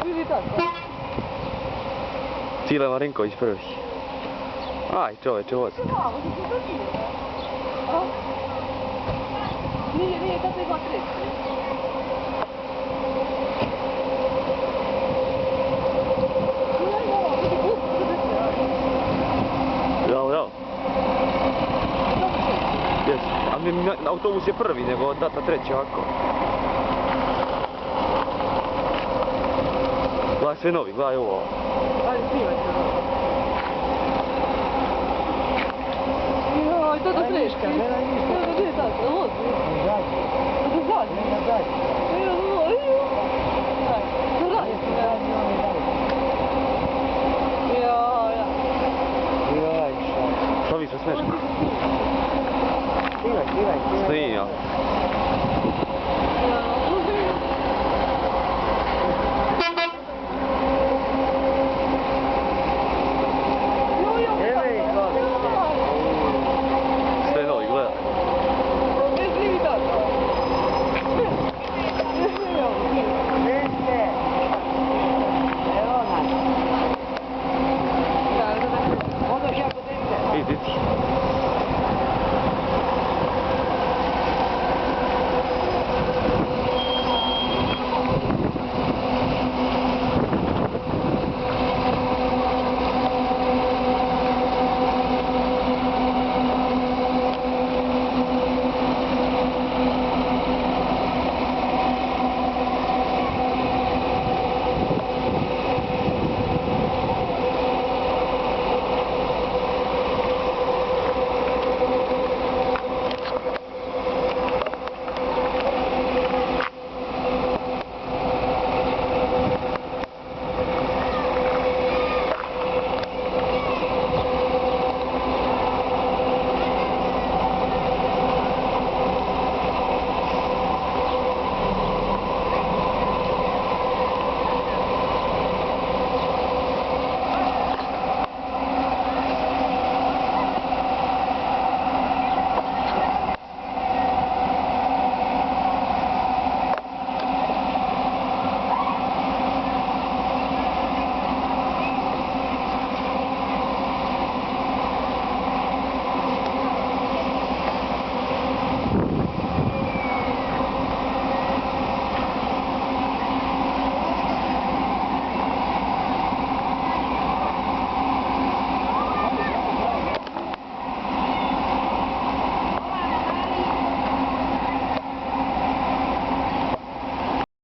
Vidi tako. Cile Marinković prvi. Aj čoveče, vozi. Nije, kako je 2-3. Jel. Jes, a autobus je prvi, nego data treći ovako. Gledaj sve novi, gledaj ovo. Ajde, snimaj se. Joj, to da treška. Gdje je tako, vozi.